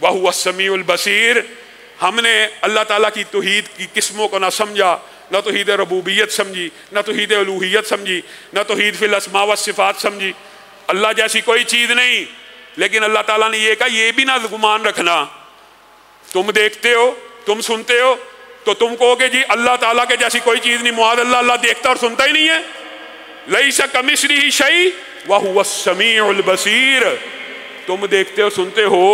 وَهُوَ السَّمِيعُ الْبَصِيرُ۔ ہم نے اللہ تعالیٰ کی توحید کی قسموں کو نہ سمجھا، نہ توحید ربوبیت سمجھی، نہ توحید الوہیت سمجھی، نہ توحید فی الاسماء والصفات سمجھی۔ اللہ جیسی کوئی چیز نہیں، لیکن اللہ تعالیٰ نے یہ کہا یہ بھی نہ گمان رکھنا، تم دیکھتے ہو، تم سنتے ہو، تو تم کہو گے جی اللہ تعالیٰ کے جیسی کوئی چیز نہیں، معاذ اللہ، اللہ دیکھتا اور سنتا ہی نہیں ہے۔ لَيْسَ كَمِثْلِهِ شَيْءٌ وَهُوَ السَّمِيعُ الْبَصِيرُ۔ تم دیکھتے ہو، سنتے ہو،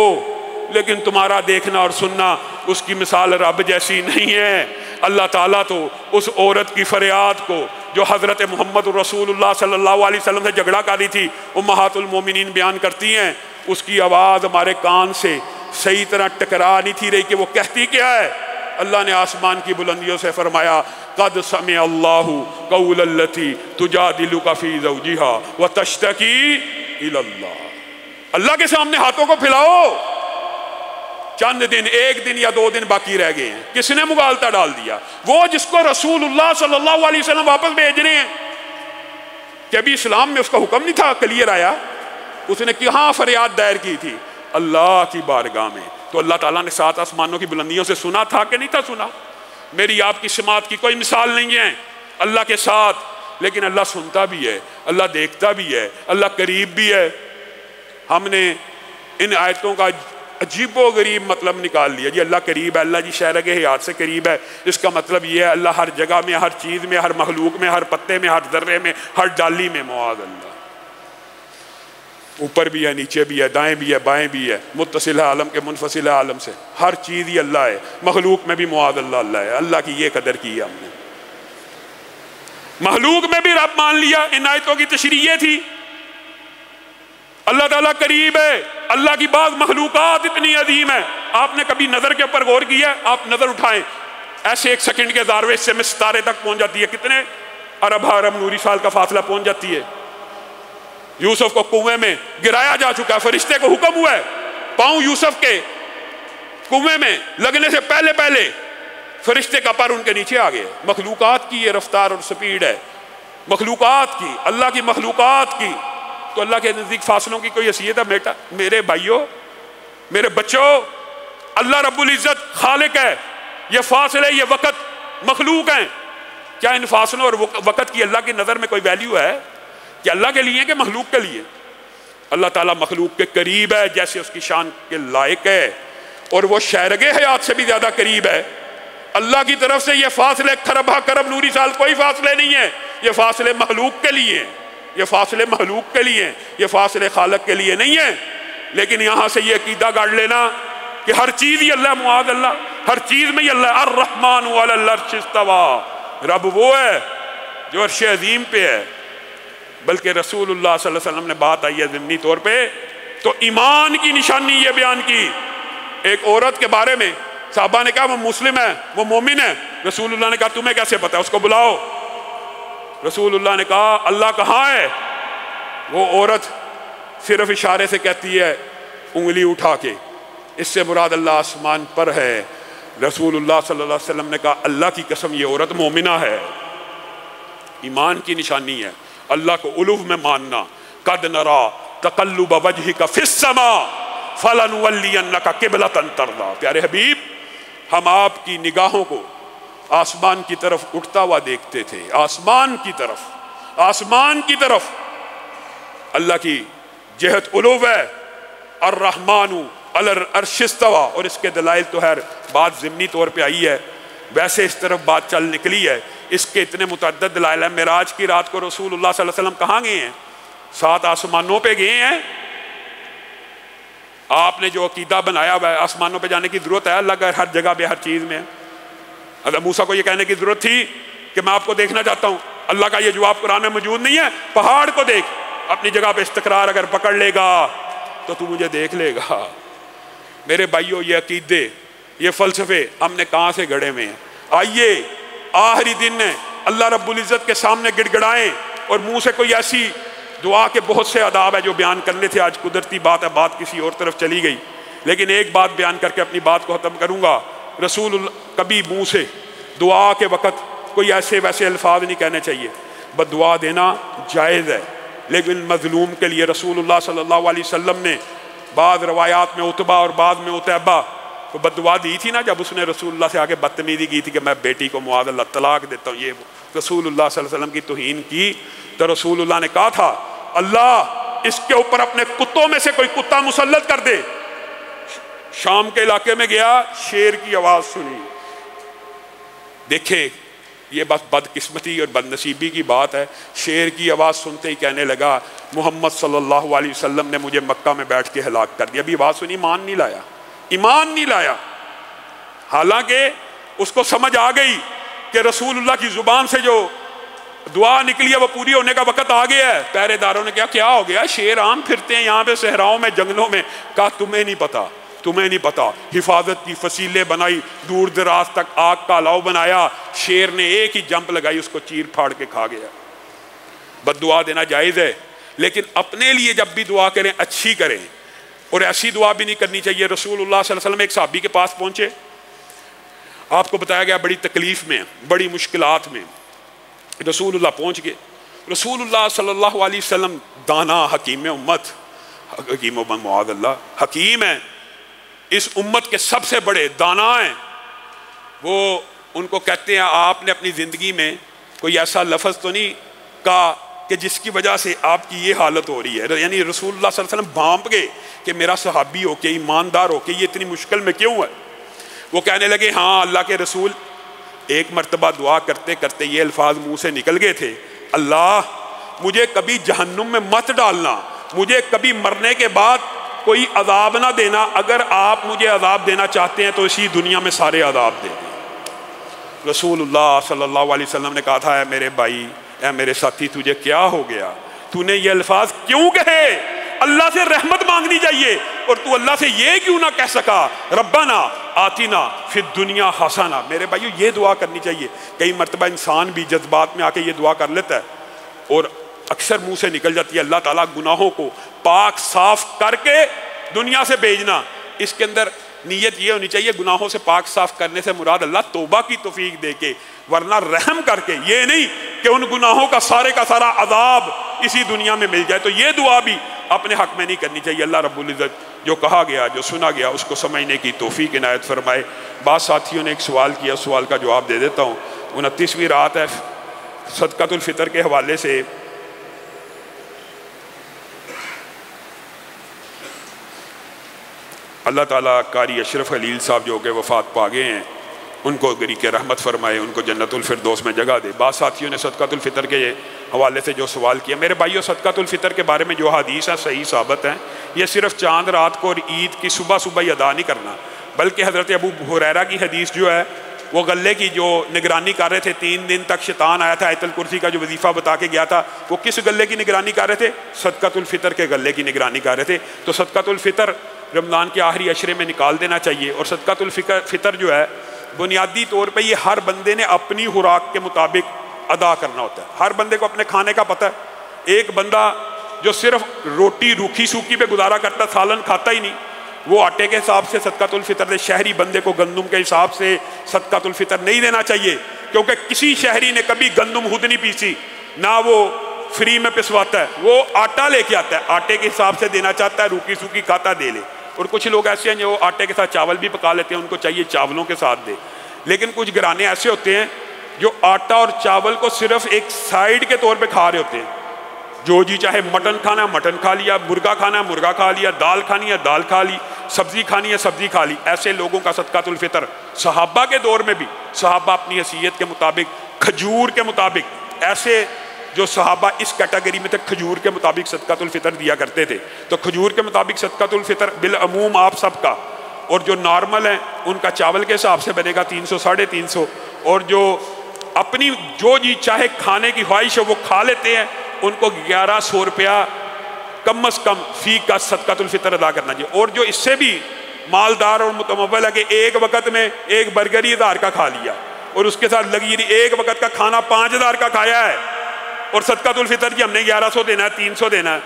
لیکن تمہارا دیکھنا اور سننا اس کی مثال رب جیسی نہیں ہے۔ اللہ تعالیٰ تو اس عورت کی فریاد کو جو حضرت محمد رسول اللہ صلی اللہ علیہ وسلم سے جھگڑا کر رہی تھی، امہات المومنین بیان کرتی ہیں، اس کی آواز ہمارے کان سے صحیح طرح ٹکرا نہیں تھی رہی کہ وہ کہتی کیا ہے۔ اللہ نے آسمان کی بلندیوں سے فرمایا قد سمع اللہ قول التی تجادلک فی زوجہا وتشتکی الی اللہ۔ اللہ کے سامنے ہاتھوں کو پھیلاؤ، چند دن، ایک دن یا 2 دن باقی رہ گئے ہیں۔ کس نے مغالطہ ڈال دیا؟ وہ جس کو رسول اللہ صلی اللہ علیہ وسلم واپس بھیج رہے ہیں، کہ ابھی اسلام میں اس کا حکم نہیں تھا کلیئر آیا، اس نے کہاں فریاد دائر کی تھی؟ اللہ کی بارگاہ میں۔ تو اللہ تعالیٰ نے 7 آسمانوں کی بلندیوں سے سنا تھا کہ نہیں تھا سنا؟ میری آپ کی سماعت کی کوئی مثال نہیں ہے اللہ کے ساتھ، لیکن اللہ سنتا بھی ہے، اللہ دیکھتا بھی ہے، اللہ قریب بھی ہے۔ ہم نے ان آیتوں کا عجیب و غریب مطلب نکال لیا جی اللہ قریب ہے، اللہ جی شہرگ حیات سے قریب ہے۔ اس کا مطلب یہ ہے اللہ ہر جگہ میں، ہر چیز میں، ہر مخلوق میں، ہر پتے میں، ہر ذرے میں، ہر ڈالی میں، معاذ اللہ۔ اوپر بھی ہے، نیچے بھی ہے، دائیں بھی ہے، بائیں بھی ہے، متصل ہے عالم کے منفصل ہے عالم سے، ہر چیز ہی اللہ ہے، مخلوق میں بھی معاذ اللہ اللہ ہے۔ اللہ کی یہ قدر کی ہے ہم نے، مخلوق میں بھی رب مان لیا۔ ان آیتوں کی تشریح یہ تھی اللہ تعالیٰ قریب ہے، اللہ کی بعض مخلوقات اتنی عظیم ہے۔ آپ نے کبھی نظر کے اوپر غور کیا ہے؟ آپ نظر اٹھائیں، ایسے 1 سیکنڈ کے ذروے سے میں ستارے تک پہنچ جاتی ہے، کتنے ارب ارب نوری سال کا فاصلہ پہنچ جاتی ہے۔ یوسف کو کنویں میں گرایا جا چکا ہے، فرشتے کو حکم ہوا ہے پاؤں یوسف کے کنویں میں لگنے سے پہلے پہلے فرشتے کا پر ان کے نیچے آ گئے۔ مخلوقات کی یہ رفتار اور سپیڈ ہے، مخلوقات کی، اللہ کی مخلوقات کی۔ تو اللہ کے نزدیک فاصلوں کی کوئی حیثیت ہے؟ بیٹا میرے بھائیوں، میرے بچوں، اللہ رب العزت خالق ہے، یہ فاصلے، یہ وقت مخلوق ہیں۔ کیا ان فاصلوں اور وقت کی اللہ کی نظر میں کوئی ویلیو ہے کہ اللہ کے لیے کہ مخلوق کے لیے؟ اللہ تعالیٰ مخلوق کے قریب ہے جیسے اس کی شان کے لائق ہے، اور وہ شہرگ حیات سے بھی زیادہ قریب ہے۔ اللہ کی طرف سے یہ فاصلے کھربہ کرب نوری سال کوئی فاصلے نہیں ہے، یہ فاصلے مخلوق کے لیے ہیں، یہ فاصلے مخلوق کے لیے ہیں، یہ فاصلے خالق کے لیے نہیں ہیں۔ لیکن یہاں سے یہ عقیدہ گاڑ لینا کہ ہر چیز ہی اللہ، معاذ اللہ، ہر چیز میں ہی اللہ، الرحمن علی العرش استویٰ، رب وہ ہے جو عرش عظیم پہ ہے۔ بلکہ رسول اللہ صلی اللہ علیہ وسلم نے بات آئی ہے ضمنی طور پہ تو ایمان کی نشانی یہ بیان کی۔ ایک عورت کے بارے میں صحابہ نے کہا وہ مسلم ہے، وہ مومن ہے۔ رسول اللہ نے کہا تمہیں کیسے پتا ہے، اس کو بلاؤ۔ رسول اللہ نے کہا اللہ کہاں ہے؟ وہ عورت صرف اشارے سے کہتی ہے انگلی اٹھا کے، اس سے مراد اللہ آسمان پر ہے۔ رسول اللہ صلی اللہ علیہ وسلم نے کہا اللہ کی قسم یہ عورت مومنہ ہے۔ ایمان کی نشانی ہے اللہ کو الوہ میں ماننا۔ قد نرا تقلب وجہک فی السماء فلنولینک قبلۃ ترضیٰ۔ پیارے حبیب، ہم آپ کی نگاہوں کو آسمان کی طرف اٹھتا ہوا دیکھتے تھے، آسمان کی طرف، آسمان کی طرف۔ اللہ کی جہت الوہ ہے، الرحمن علی العرش استویٰ، اور اس کے دلائل تو ہے بات ضمنی طور پہ آئی ہے، ویسے اس طرف بات چل نکلی ہے، اس کے اتنے متعدد دلائل ہیں۔ معراج کی رات کو رسول اللہ صلی اللہ علیہ وسلم کہاں گئے ہیں؟ 7 آسمانوں پہ گئے ہیں۔ آپ نے جو عقیدہ بنایا ہوا ہے آسمانوں پہ جانے کی ضرورت ہے؟ اللہ کا ہر جگہ پہ ہر چیز میں ہے۔ حضرت موسیٰ کو یہ کہنے کی ضرورت تھی کہ میں آپ کو دیکھنا چاہتا ہوں؟ اللہ کا یہ جواب قرآن میں موجود نہیں ہے؟ پہاڑ کو دیکھ، اپنی جگہ پہ استقرار اگر پکڑ لے گا تو تو مجھے دیکھ لے گا۔ میرے بھائیوں، یہ عقیدے، یہ فلسفے ہم نے کہاں سے گڑھے ہوئے ہیں؟ آئیے آخری دن ہے، اللہ رب العزت کے سامنے گڑ گڑائیں اور منہ سے کوئی ایسی دعا کے بہت سے آداب ہے جو بیان کرنے تھے، آج قدرتی بات ہے بات کسی اور طرف چلی گئی، لیکن ایک بات بیان کر کے اپنی بات کو ختم کروں گا۔ رسول اللہ کبھی منہ سے دعا کے وقت کوئی ایسے ویسے الفاظ نہیں کہنے چاہیے۔ بد دعا دینا جائز ہے، لیکن مظلوم کے لیے رسول اللہ صلی اللہ علیہ وسلم نے بعض روایات میں عتبہ اور بعض میں عتیبہ کو بد دعا دی تھی نا، جب اس نے رسول اللہ سے آگے بدتمیزی کی تھی کہ میں بیٹی کو معاذ اللہ طلاق دیتا ہوں، یہ رسول اللہ صلی اللہ علیہ وسلم کی توہین کی، تو رسول اللہ نے کہا تھا اللہ اس کے اوپر اپنے کتوں میں سے کوئی کتا مسلط کر دے۔ شام کے علاقے میں گیا، شیر کی آواز سنی، دیکھے یہ بس بدقسمتی اور بد نصیبی کی بات ہے، شیر کی آواز سنتے ہی کہنے لگا محمد صلی اللہ علیہ وسلم نے مجھے مکہ میں بیٹھ کے ہلاک کر دیا۔ ابھی آواز سنی، ایمان نہیں لایا، ایمان نہیں لایا، حالانکہ اس کو سمجھ آ گئی کہ رسول اللہ کی زبان سے جو دعا نکلی ہے وہ پوری ہونے کا وقت آ گیا ہے۔ پہرے داروں نے کہا کیا ہو گیا؟ شیر عام پھرتے ہیں یہاں پہ صحراؤں میں، جنگلوں میں۔ کہا تمہیں نہیں پتا، تمہیں نہیں پتا، حفاظت کی فصیلیں بنائی، دور دراز تک آگ کا الاؤ بنایا، شیر نے ایک ہی جمپ لگائی، اس کو چیر پھاڑ کے کھا گیا۔ بد دعا دینا جائز ہے، لیکن اپنے لیے جب بھی دعا کریں اچھی کریں، اور ایسی دعا بھی نہیں کرنی چاہیے۔ رسول اللہ صلی اللہ علیہ وسلم ایک صحابی کے پاس پہنچے، آپ کو بتایا گیا بڑی تکلیف میں، بڑی مشکلات میں، رسول اللہ پہنچ گئے۔ رسول اللہ صلی اللہ علیہ وسلم دانا حکیم امت، حکیم امت معاذ اللہ، حکیم ہیں، اس امت کے سب سے بڑے دانا ہیں۔ وہ ان کو کہتے ہیں آپ نے اپنی زندگی میں کوئی ایسا لفظ تو نہیں کہا کہ جس کی وجہ سے آپ کی یہ حالت ہو رہی ہے؟ یعنی رسول اللہ صلی اللہ علیہ وسلم بھانپ گئے کہ میرا صحابی ہو کے، ایماندار ہو کے یہ اتنی مشکل میں کیوں ہے؟ وہ کہنے لگے ہاں اللہ کے رسول، ایک مرتبہ دعا کرتے کرتے یہ الفاظ منہ سے نکل گئے تھے، اللہ مجھے کبھی جہنم میں مت ڈالنا، مجھے کبھی مرنے کے بعد کوئی عذاب نہ دینا، اگر آپ مجھے عذاب دینا چاہتے ہیں تو اسی دنیا میں سارے عذاب دے دیں۔ رسول اللہ صلی اللہ علیہ وسلم نے کہا تھا اے میرے بھائی، اے میرے ساتھی، تجھے کیا ہو گیا؟ تو نے یہ الفاظ کیوں کہے؟ اللہ سے رحمت مانگنی چاہیے، اور تو اللہ سے یہ کیوں نہ کہہ سکا ربنا آتنا فی الدنیا حسنہ؟ میرے بھائیو یہ دعا کرنی چاہیے۔ کئی مرتبہ انسان بھی جذبات میں آ کے یہ دعا کر لیتا ہے اور اکثر منہ سے نکل جاتی ہے، اللہ تعالیٰ گناہوں کو پاک صاف کر کے دنیا سے بھیجنا۔ اس کے اندر نیت یہ ہونی چاہیے گناہوں سے پاک صاف کرنے سے مراد اللہ توبہ کی توفیق دے کے، ورنہ رحم کر کے، یہ نہیں کہ ان گناہوں کا سارا عذاب اسی دنیا میں مل جائے۔ تو یہ دعا بھی اپنے حق میں نہیں کرنی چاہیے۔ اللہ رب العزت جو کہا گیا، جو سنا گیا، اس کو سمجھنے کی توفیق عنایت فرمائے۔ بعض ساتھیوں نے ایک سوال کیا، اس سوال کا جواب دے دیتا ہوں۔ 29ویں رات ہے، صدقۃ الفطر کے حوالے سے اللہ تعالیٰ قاری اشرف خلیل صاحب جو کہ وفات پا گئے ہیں، ان کو گریق رحمت فرمائے، ان کو جنت الفردوس میں جگہ دے۔ بعض ساتھیوں نے صدقۃ الفطر کے حوالے سے جو سوال کیا، میرے بھائیو صدقۃ الفطر کے بارے میں جو حدیث ہے صحیح ثابت ہیں، یہ صرف چاند رات کو اور عید کی صبح صبح ہی ادا نہیں کرنا، بلکہ حضرت ابو ہریرہ کی حدیث جو ہے وہ غلے کی جو نگرانی کر رہے تھے، 3 دن تک شیطان آیا تھا، آیت الکرسی کا جو وظیفہ بتا کے گیا تھا، وہ کس غلے کی نگرانی کر رہے تھے؟ صدقۃ الفطر کے غلے کی نگرانی کر رہے تھے۔ تو صدقۃ الفطر رمضان کے آخری عشرے میں نکال دینا چاہیے، اور صدقۃ الفطر جو ہے بنیادی طور پہ یہ ہر بندے نے اپنی خوراک کے مطابق ادا کرنا ہوتا ہے۔ ہر بندے کو اپنے کھانے کا پتہ ہے۔ ایک بندہ جو صرف روٹی روکھی سوکھی پہ گزارا کرتا، سالن کھاتا ہی نہیں، وہ آٹے کے حساب سے صدقۃ الفطر دے۔ شہری بندے کو گندم کے حساب سے صدقۃ الفطر نہیں دینا چاہیے، کیونکہ کسی شہری نے کبھی گندم خود نہیں پیسی، نہ وہ فری میں پسواتا ہے، وہ آٹا لے کے آتا ہے، آٹے کے حساب سے دینا چاہتا ہے، روکی سوکھی کھاتا دے لے۔ اور کچھ لوگ ایسے ہیں جو آٹے کے ساتھ چاول بھی پکا لیتے ہیں، ان کو چاہیے چاولوں کے ساتھ دے۔ لیکن کچھ گھرانے ایسے ہوتے ہیں جو آٹا اور چاول کو صرف ایک سائیڈ کے طور پہ کھا رہے ہوتے ہیں، جو جی چاہے مٹن کھانا مٹن کھا لیا، مرغا کھانا مرغا کھا لیا، دال کھانی ہے دال کھا لی، سبزی کھانی ہے سبزی کھا لی۔ ایسے لوگوں کا صدقۃ الفطر صحابہ کے دور میں بھی، صحابہ اپنی حیثیت کے مطابق کھجور کے مطابق، ایسے جو صحابہ اس کیٹیگری میں تھے کھجور کے مطابق صدقۃ الفطر دیا کرتے تھے۔ تو کھجور کے مطابق صدقۃ الفطر بالعموم آپ سب کا، اور جو نارمل ہیں ان کا چاول کے حساب سے بنے گا 300 350، اور جو اپنی جو جی چاہے کھانے کی خواہش ہے وہ کھا لیتے ہیں، ان کو 1100 روپیہ کم از کم فی کا صدقۃ الفطر ادا کرنا چاہیے۔ اور جو اس سے بھی مالدار اور متمول ہے کہ ایک وقت میں ایک برگر ہی 1000 کا کھا لیا، اور اس کے ساتھ لگی رہی ایک وقت کا کھانا 5000 کا کھایا ہے، اور صدقۃ الفطر کی ہم نے 1100 دینا ہے 300 دینا ہے،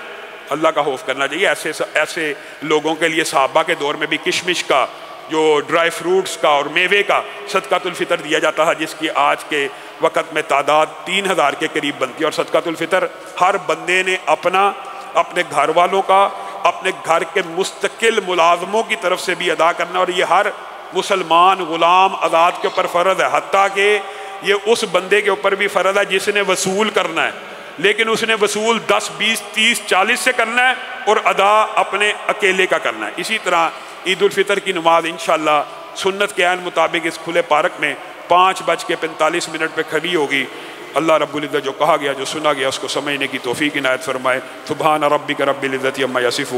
اللہ کا خوف کرنا چاہیے۔ ایسے لوگوں کے لیے صحابہ کے دور میں بھی کشمش کا، جو ڈرائی فروٹس کا اور میوے کا صدقۃ الفطر دیا جاتا ہے، جس کی آج کے وقت میں تعداد 3000 کے قریب بنتی ہے۔ اور صدقۃ الفطر ہر بندے نے اپنے گھر والوں کا، اپنے گھر کے مستقل ملازموں کی طرف سے بھی ادا کرنا، اور یہ ہر مسلمان غلام آزاد کے اوپر فرض ہے، حتیٰ کہ یہ اس بندے کے اوپر بھی فرض ہے جس نے وصول کرنا ہے، لیکن اس نے وصول 10 20 30 40 سے کرنا ہے، اور ادا اپنے اکیلے کا کرنا ہے۔ اسی طرح عید الفطر کی نماز انشاءاللہ سنت کے عین مطابق اس کھلے پارک میں 5:45 پہ کھڑی ہوگی۔ اللہ رب العزت جو کہا گیا جو سنا گیا اس کو سمجھنے کی توفیق عنایت فرمائے۔ سبحان ربک رب العزت عما یصفون۔